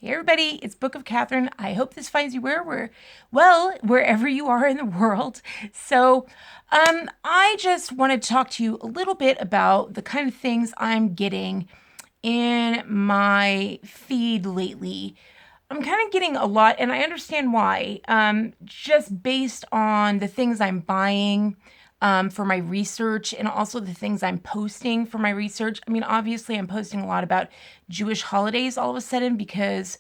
Hey everybody, it's Book of Katherine. I hope this finds you wherever you are in the world. So, I just want to talk to you a little bit about the kind of things I'm getting in my feed lately. I'm kind of getting a lot, and I understand why. Just based on the things I'm buying for my research and also the things I'm posting for my research. I mean, obviously, I'm posting a lot about Jewish holidays all of a sudden because,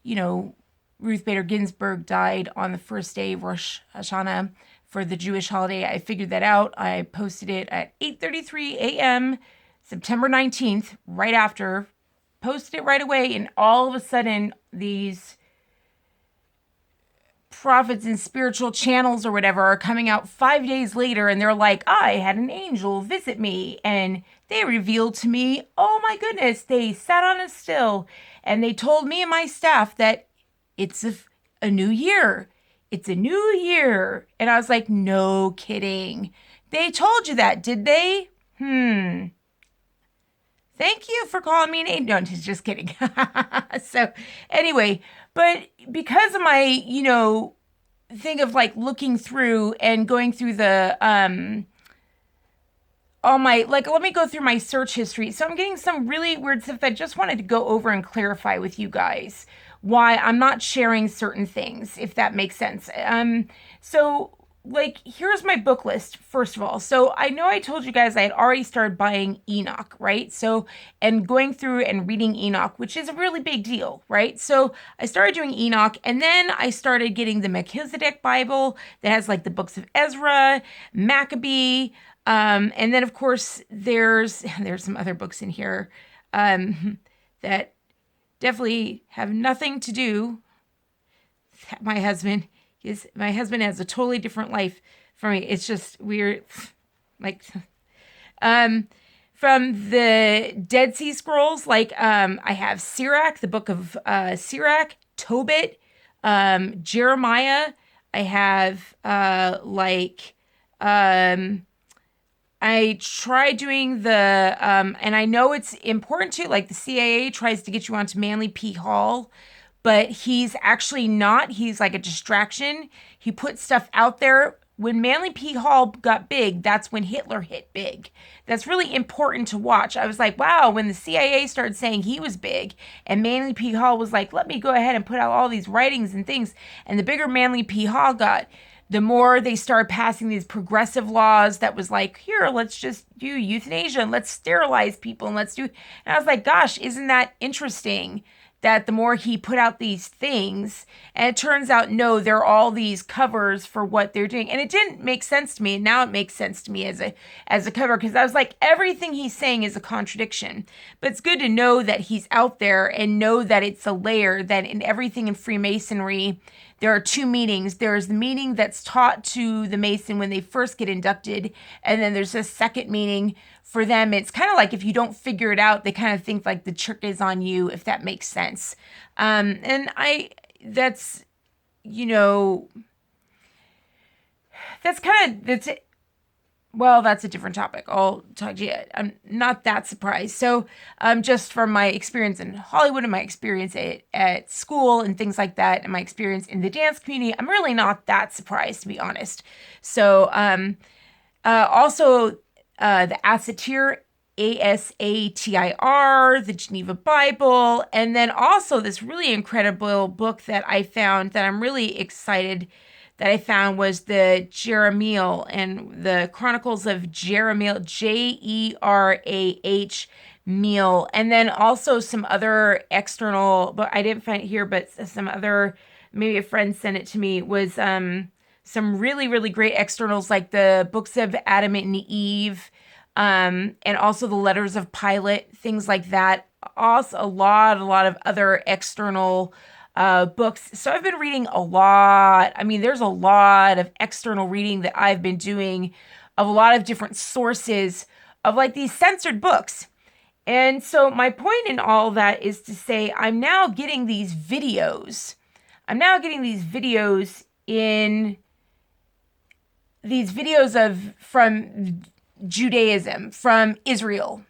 you know, Ruth Bader Ginsburg died on the first day of Rosh Hashanah for the Jewish holiday. I figured that out. I posted it at 8:33 a.m. September 19th, right after, posted it right away, and all of a sudden these prophets and spiritual channels or whatever are coming out 5 days later and they're like, I had an angel visit me and they revealed to me, oh my goodness, they sat on a still and they told me and my staff that it's a new year. It's a new year. And I was like, no kidding. They told you that, did they? Thank you for calling me an angel. No, just kidding. So anyway, but because of my, thing of like looking through and going through the all my, like, let me go through my search history. So I'm getting some really weird stuff that I just wanted to go over and clarify with you guys why I'm not sharing certain things, if that makes sense. So like, here's my book list, first of all. So I know I told you guys I had already started buying Enoch, right? So, and going through and reading Enoch, which is a really big deal, right? So I started doing Enoch, and then I started getting the Melchizedek Bible that has like the books of Ezra, Maccabee, and then of course there's some other books in here that definitely have nothing to do. My husband has a totally different life from me. It's just weird, like, from the Dead Sea Scrolls, like, I have Sirach, the book of Sirach, Tobit, Jeremiah. I have I try doing the, and I know it's important too, like the CIA tries to get you onto Manly P. Hall, but he's actually not. He's like a distraction. He put stuff out there. When Manly P. Hall got big, that's when Hitler hit big. That's really important to watch. I was like, wow, when the CIA started saying he was big, and Manly P. Hall was like, let me go ahead and put out all these writings and things, and the bigger Manly P. Hall got, the more they started passing these progressive laws that was like, here, let's just do euthanasia and let's sterilize people and let's do. And I was like, gosh, isn't that interesting? That the more he put out these things, and it turns out, no, they're all these covers for what they're doing. And it didn't make sense to me. And now it makes sense to me as a cover, because I was like, everything he's saying is a contradiction. But it's good to know that he's out there and know that it's a layer, that in everything in Freemasonry, there are two meanings. There's the meaning that's taught to the Mason when they first get inducted, and then there's a second meaning for them. It's kind of like if you don't figure it out, they kind of think like the trick is on you, if that makes sense. And that's, that's it. Well, that's a different topic. I'll talk to you. I'm not that surprised. So, just from my experience in Hollywood and my experience at school and things like that, and my experience in the dance community, I'm really not that surprised, to be honest. So, also, the Asatir, Asatir, the Geneva Bible, and then also this really incredible book that I found that I'm really excited that I found was the Jeremiel and the Chronicles of Jeremiel, Jerah Meal, and then also some other external, but I didn't find it here, but some other, maybe a friend sent it to me, was some really, really great externals like the books of Adam and Eve, and also the letters of Pilate, things like that. Also a lot of other external books. So I've been reading a lot. I mean, there's a lot of external reading that I've been doing of a lot of different sources of like these censored books. And so my point in all that is to say, I'm now getting these videos. From Judaism, from Israel.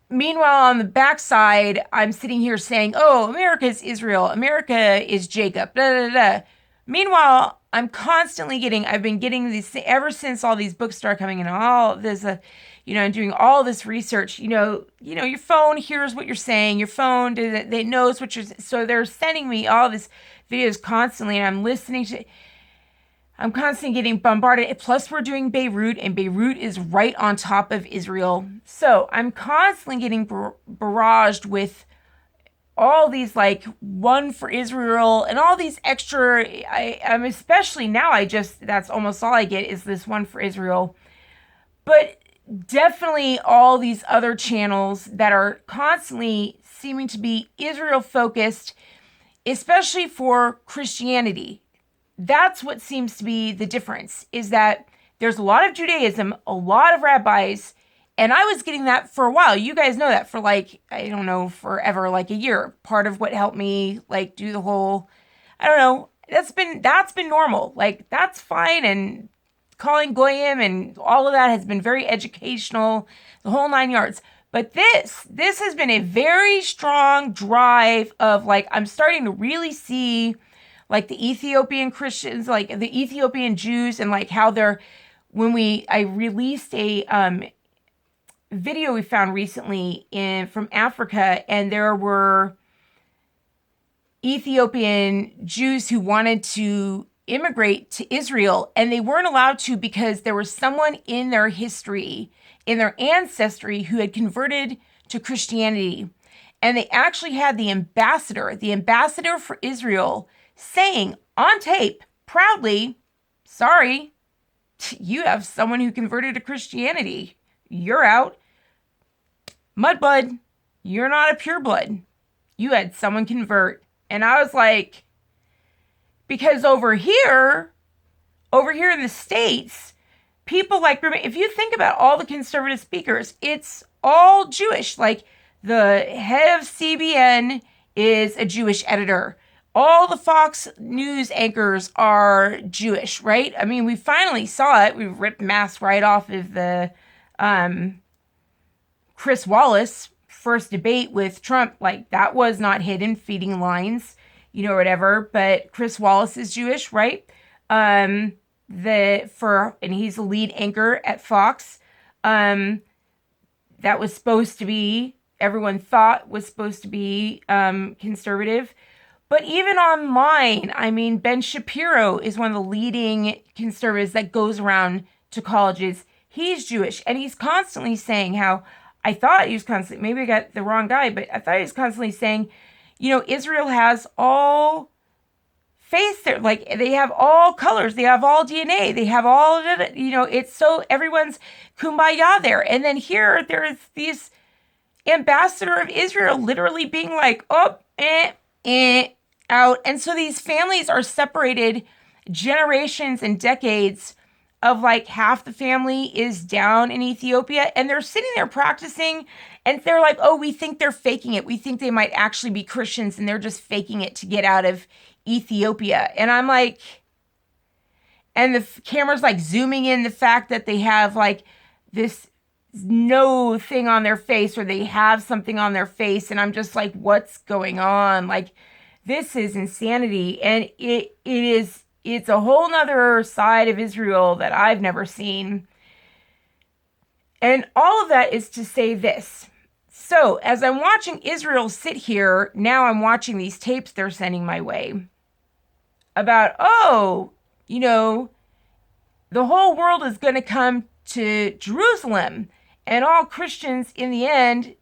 Meanwhile, on the backside, I'm sitting here saying, "Oh, America is Israel. America is Jacob." Da, da, da. Meanwhile, I've been getting these ever since all these books start coming in. All there's a, and doing all this research. Your phone hears what you're saying. Your phone, they knows what you're. So they're sending me all these videos constantly, and I'm constantly getting bombarded. Plus, we're doing Beirut, and Beirut is right on top of Israel. So I'm constantly getting barraged with all these, like, one for Israel and all these extra. I'm especially now, that's almost all I get is this one for Israel. But definitely all these other channels that are constantly seeming to be Israel focused, especially for Christianity. That's what seems to be the difference, is that there's a lot of Judaism, a lot of rabbis, and I was getting that for a while. You guys know that for, like, I don't know, forever, like a year. Part of what helped me, like, do the whole, I don't know, that's been normal. Like, that's fine, and calling goyim and all of that has been very educational, the whole 9 yards. But this has been a very strong drive of, like, I'm starting to really see, like, the Ethiopian Christians, like the Ethiopian Jews, and like how I released a video we found recently from Africa, and there were Ethiopian Jews who wanted to immigrate to Israel, and they weren't allowed to because there was someone in their history, in their ancestry, who had converted to Christianity. And they actually had the ambassador for Israel, saying on tape, proudly, "Sorry, you have someone who converted to Christianity. You're out. Mudblood, you're not a pureblood. You had someone convert." And I was like, because over here in the States, people, like, if you think about all the conservative speakers, it's all Jewish. Like, the head of CBN is a Jewish editor. All the Fox News anchors are Jewish, right? I mean, we finally saw it. We ripped masks right off of the Chris Wallace first debate with Trump. Like, that was not hidden, feeding lines, whatever. But Chris Wallace is Jewish, right? And he's the lead anchor at Fox. That was supposed to be, everyone thought was supposed to be conservative. But even online, I mean, Ben Shapiro is one of the leading conservatives that goes around to colleges. He's Jewish, and he's constantly saying how, maybe I got the wrong guy, but I thought he was constantly saying, Israel has all faith there. Like, they have all colors, they have all DNA, they have all of it. It's so everyone's kumbaya there. And then here, there's these ambassador of Israel literally being like, "Oh, out." And so these families are separated generations and decades of, like, half the family is down in Ethiopia, and they're sitting there practicing, and they're like, "Oh, we think they're faking it. We think they might actually be Christians, and they're just faking it to get out of Ethiopia." And I'm like, and the camera's like zooming in the fact that they have, like, this no thing on their face, or they have something on their face, and I'm just like, what's going on? Like, this is insanity. And it's a whole nother side of Israel that I've never seen. And all of that is to say this. So as I'm watching Israel sit here, now I'm watching these tapes they're sending my way about, the whole world is going to come to Jerusalem, and all Christians in the end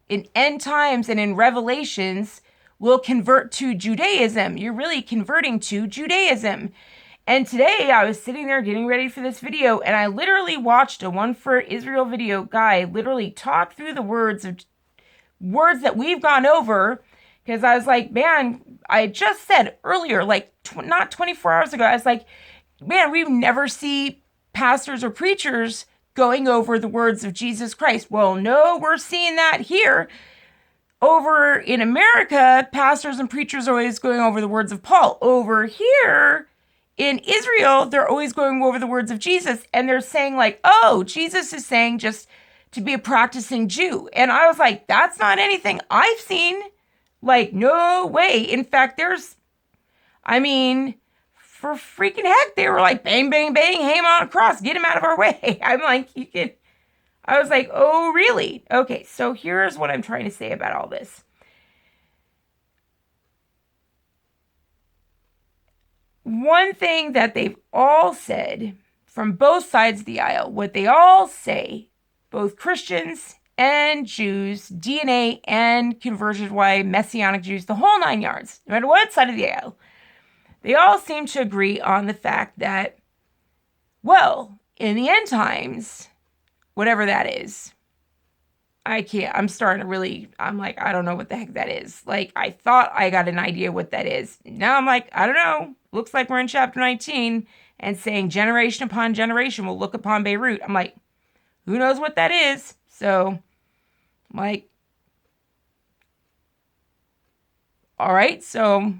times and in Revelations, will convert to Judaism. You're really converting to Judaism. And today I was sitting there getting ready for this video, and I literally watched a One for Israel video guy literally talk through the words that we've gone over, because I was like, man, I just said earlier, like not 24 hours ago, I was like, man, we never see pastors or preachers going over the words of Jesus Christ. Well, no, we're seeing that here. Over in America, pastors and preachers are always going over the words of Paul. Over here in Israel, they're always going over the words of Jesus. And they're saying, like, oh, Jesus is saying just to be a practicing Jew. And I was like, that's not anything I've seen. Like, no way. In fact, for freaking heck, they were like, bang, bang, bang, hang him on a cross, get him out of our way. I'm like, I was like, oh, really? Okay, so here's what I'm trying to say about all this. One thing that they've all said from both sides of the aisle, what they all say, both Christians and Jews, DNA and conversion why Messianic Jews, the whole 9 yards, no matter what side of the aisle, they all seem to agree on the fact that, well, in the end times, whatever that is, I'm like, I don't know what the heck that is. Like, I thought I got an idea what that is. Now I'm like, I don't know. Looks like we're in chapter 19 and saying generation upon generation will look upon Beirut. I'm like, who knows what that is? So, I'm like, all right. So,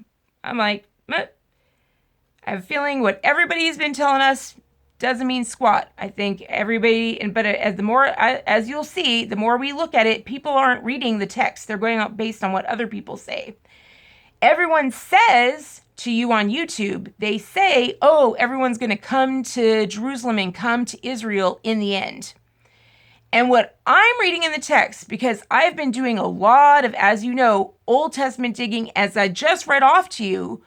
I'm like, I have a feeling what everybody's been telling us doesn't mean squat. I think everybody, but as you'll see, the more we look at it, people aren't reading the text. They're going out based on what other people say. Everyone says to you on YouTube, they say, oh, everyone's going to come to Jerusalem and come to Israel in the end. And what I'm reading in the text, because I've been doing a lot of, as you know, Old Testament digging, as I just read off to you,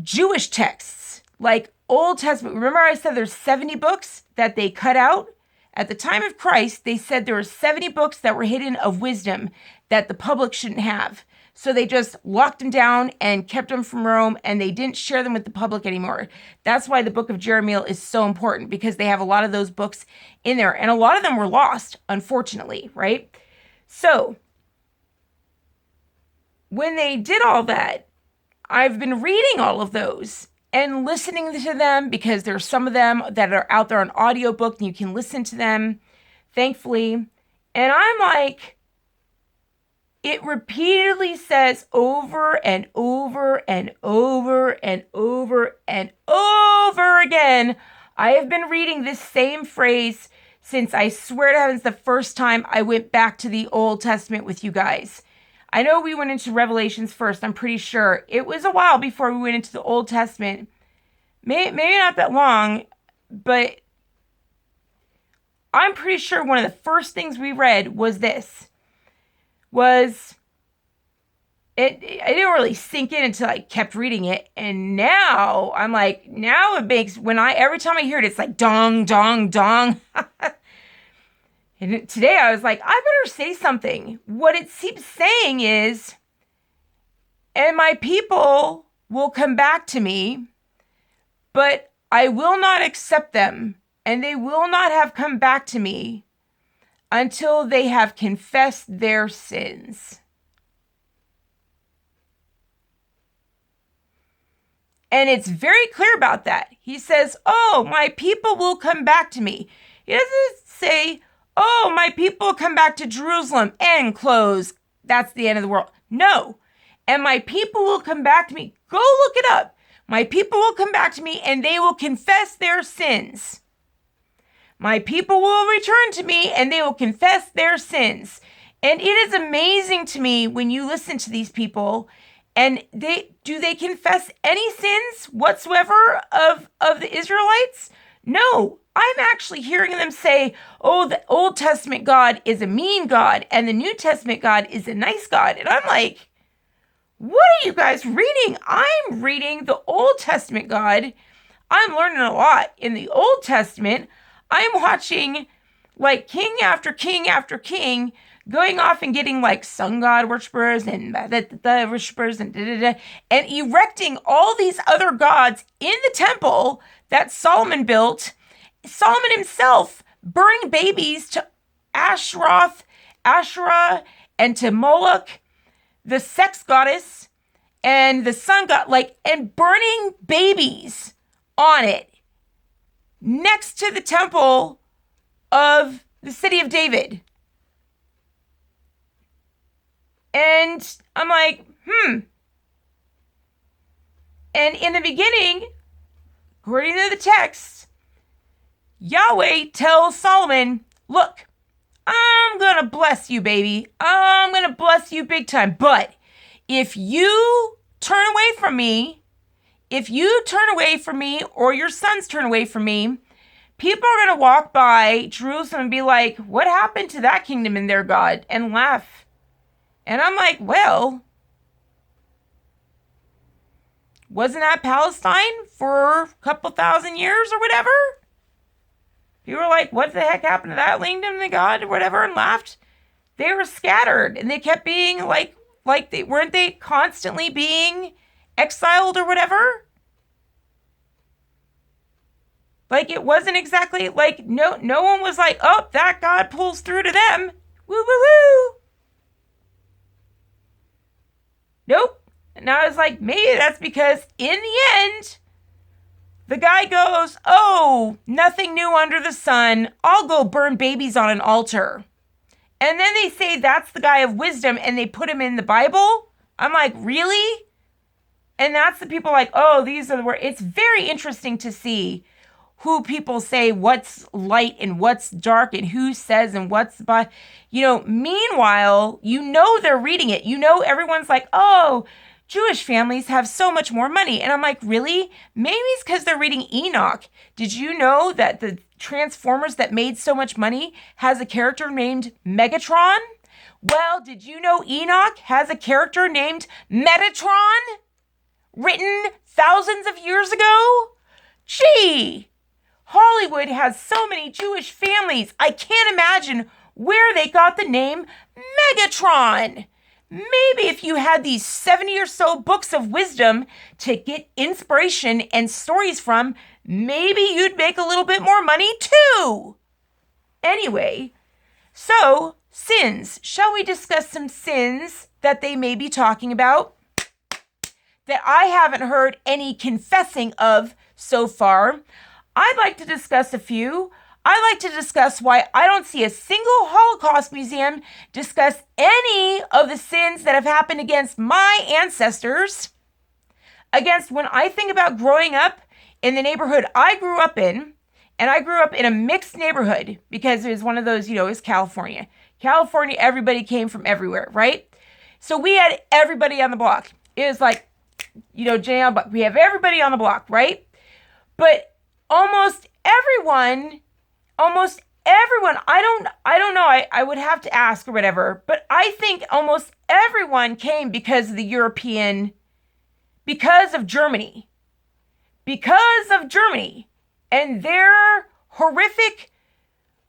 Jewish texts, like Old Testament. Remember I said there's 70 books that they cut out? At the time of Christ, they said there were 70 books that were hidden of wisdom that the public shouldn't have. So they just locked them down and kept them from Rome, and they didn't share them with the public anymore. That's why the book of Jeremiah is so important, because they have a lot of those books in there. And a lot of them were lost, unfortunately, right? So when they did all that, I've been reading all of those and listening to them, because there's some of them that are out there on audiobook and you can listen to them, thankfully. And I'm like, it repeatedly says over and over and over and over and over again. I have been reading this same phrase since, I swear to heavens, the first time I went back to the Old Testament with you guys. I know we went into Revelations first, I'm pretty sure. It was a while before we went into the Old Testament. Maybe not that long, but I'm pretty sure one of the first things we read was this. It didn't really sink in until I kept reading it. And now I'm like, now it makes, every time I hear it, it's like dong, dong, dong. And today I was like, I better say something. What it keeps saying is, and my people will come back to me, but I will not accept them, and they will not have come back to me until they have confessed their sins. And it's very clear about that. He says, oh, my people will come back to me. He doesn't say, oh, my people will come back to Jerusalem and close. That's the end of the world. No. And my people will come back to me. Go look it up. My people will come back to me and they will confess their sins. My people will return to me and they will confess their sins. And it is amazing to me when you listen to these people, and they confess any sins whatsoever of the Israelites? No, I'm actually hearing them say, oh, the Old Testament God is a mean God and the New Testament God is a nice God. And I'm like, what are you guys reading? I'm reading the Old Testament God. I'm learning a lot in the Old Testament. I'm watching like king after king after king going off and getting like sun god worshippers and the worshippers and and erecting all these other gods in the temple that Solomon built. Solomon himself burning babies to Asherah, and to Moloch, the sex goddess, and the sun god, and burning babies on it next to the temple of the city of David. And I'm like, And in the beginning, according to the text, Yahweh tells Solomon, look, I'm going to bless you, baby. I'm going to bless you big time. But if you turn away from me, or your sons turn away from me, people are going to walk by Jerusalem and be like, what happened to that kingdom and their God? And laugh. And I'm like, well, wasn't that Palestine for a couple thousand years or whatever? People were like, what the heck happened to that kingdom and God or whatever, and laughed. They were scattered, and they kept being like weren't they constantly being exiled or whatever? Like, it wasn't exactly like, no one was like, oh, that God pulls through to them. Woo, woo, woo. Nope. And I was like, maybe that's because in the end, the guy goes, oh, nothing new under the sun. I'll go burn babies on an altar. And then they say that's the guy of wisdom, and they put him in the Bible. I'm like, really? And that's the people like, oh, these are the words. It's very interesting to see who people say what's light and what's dark and who says and what's by. Meanwhile, they're reading it. Everyone's like, oh, Jewish families have so much more money. And I'm like, really? Maybe it's because they're reading Enoch. Did you know that the Transformers that made so much money has a character named Megatron? Well, did you know Enoch has a character named Metatron? Written thousands of years ago? Gee! Hollywood has so many Jewish families. I can't imagine where they got the name Megatron. Maybe if you had these 70 or so books of wisdom to get inspiration and stories from, maybe you'd make a little bit more money too. Anyway, so sins. Shall we discuss some sins that they may be talking about that I haven't heard any confessing of so far? I'd like to discuss a few. I'd like to discuss why I don't see a single Holocaust museum discuss any of the sins that have happened against my ancestors. Against when I think about growing up in the neighborhood I grew up in, and I grew up in a mixed neighborhood because it was one of those, it was California. California, everybody came from everywhere, right? So we had everybody on the block. It was like, we have everybody on the block, right? But almost everyone, I don't know, I would have to ask or whatever, but I think almost everyone came because of Germany. Because of Germany and their horrific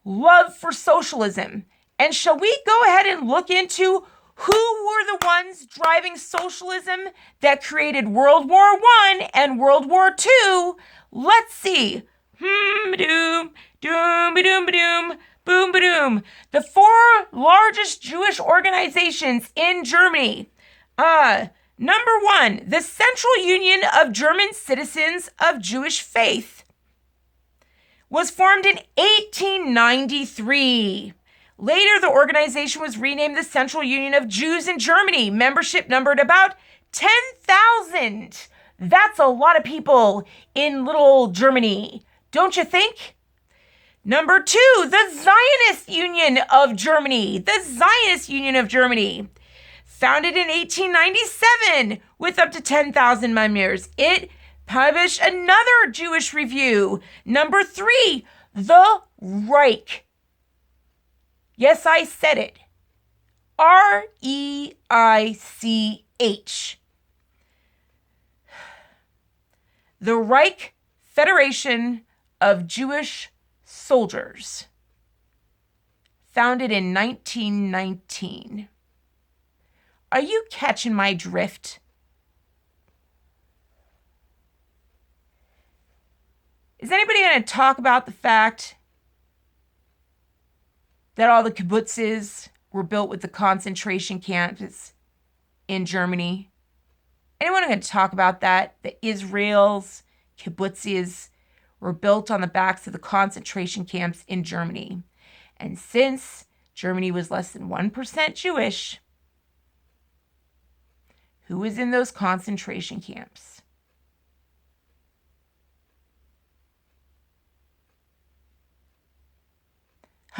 love for socialism. And shall we go ahead and look into who were the ones driving socialism that created World War I and World War II? Let's see. Doom, doom, doom, doom, boom, boom. The 4 largest Jewish organizations in Germany. Number 1, the Central Union of German Citizens of Jewish Faith was formed in 1893. Later, the organization was renamed the Central Union of Jews in Germany. Membership numbered about 10,000. That's a lot of people in little Germany, don't you think? Number 2, the Zionist Union of Germany. The Zionist Union of Germany. Founded in 1897 with up to 10,000 members. It published another Jewish review. Number 3, the Reich. Yes, I said it. R-E-I-C-H. The Reich Federation of Jewish Soldiers. Founded in 1919. Are you catching my drift? Is anybody going to talk about the fact that all the kibbutzes were built with the concentration camps in Germany? Anyone going to talk about that? The Israel's kibbutzes were built on the backs of the concentration camps in Germany. And since Germany was less than 1% Jewish, who was in those concentration camps?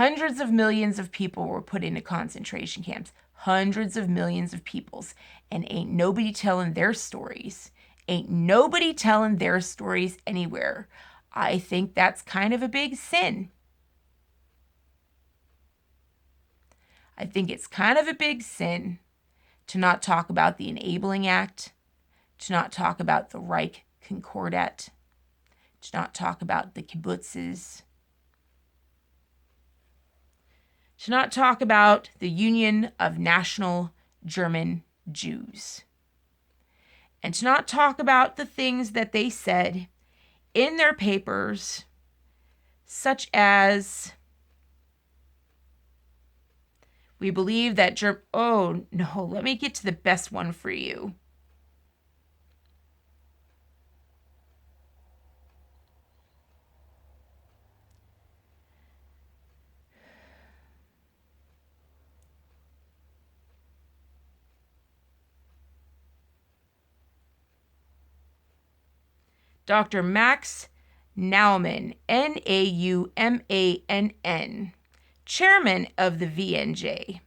Hundreds of millions of people were put into concentration camps. Hundreds of millions of peoples. And ain't nobody telling their stories. Ain't nobody telling their stories anywhere. I think that's kind of a big sin. I think it's kind of a big sin to not talk about the Enabling Act, to not talk about the Reich Concordat, to not talk about the kibbutzes, to not talk about the Union of National German Jews, and to not talk about the things that they said in their papers, such as, we believe that oh no, let me get to the best one for you. Dr. Max Naumann, Naumann, chairman of the VNJ.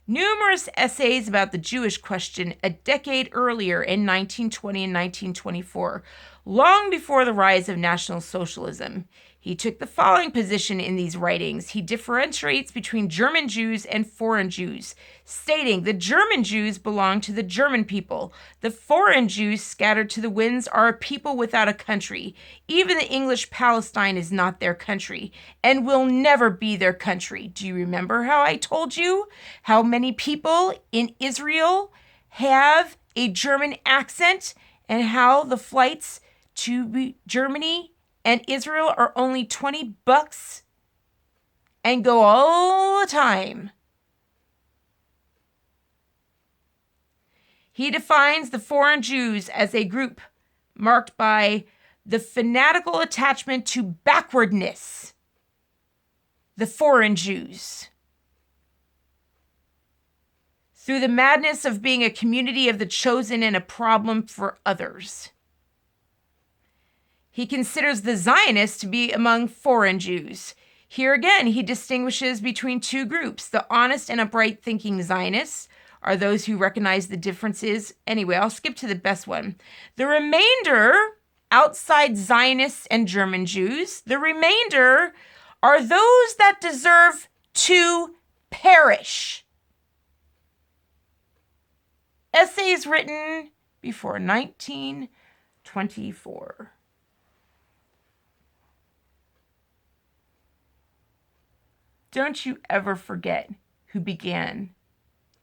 Numerous essays about the Jewish question a decade earlier in 1920 and 1924, long before the rise of National Socialism. He took the following position in these writings. He differentiates between German Jews and foreign Jews, stating the German Jews belong to the German people. The foreign Jews scattered to the winds are a people without a country. Even the English Palestine is not their country and will never be their country. Do you remember how I told you how many people in Israel have a German accent and how the flights to Germany and Israel are only $20 and go all the time? He defines the foreign Jews as a group marked by the fanatical attachment to backwardness. The foreign Jews. Through the madness of being a community of the chosen and a problem for others. He considers the Zionists to be among foreign Jews. Here again, he distinguishes between two groups. The honest and upright thinking Zionists are those who recognize the differences. Anyway, I'll skip to the best one. The remainder, outside Zionists and German Jews, the remainder are those that deserve to perish. Essays written before 1924. Don't you ever forget who began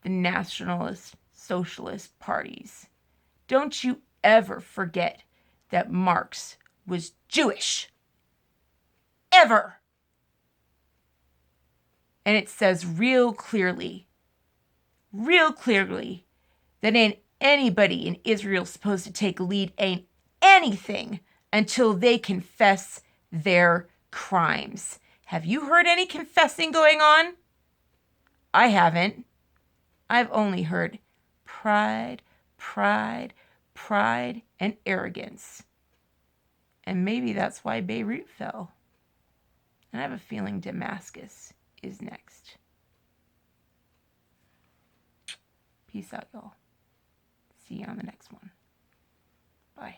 the nationalist socialist parties. Don't you ever forget that Marx was Jewish. Ever. And it says real clearly, that ain't anybody in Israel supposed to take a lead, ain't anything until they confess their crimes. Have you heard any confessing going on? I haven't. I've only heard pride, and arrogance. And maybe that's why Beirut fell. And I have a feeling Damascus is next. Peace out, y'all. See you on the next one. Bye.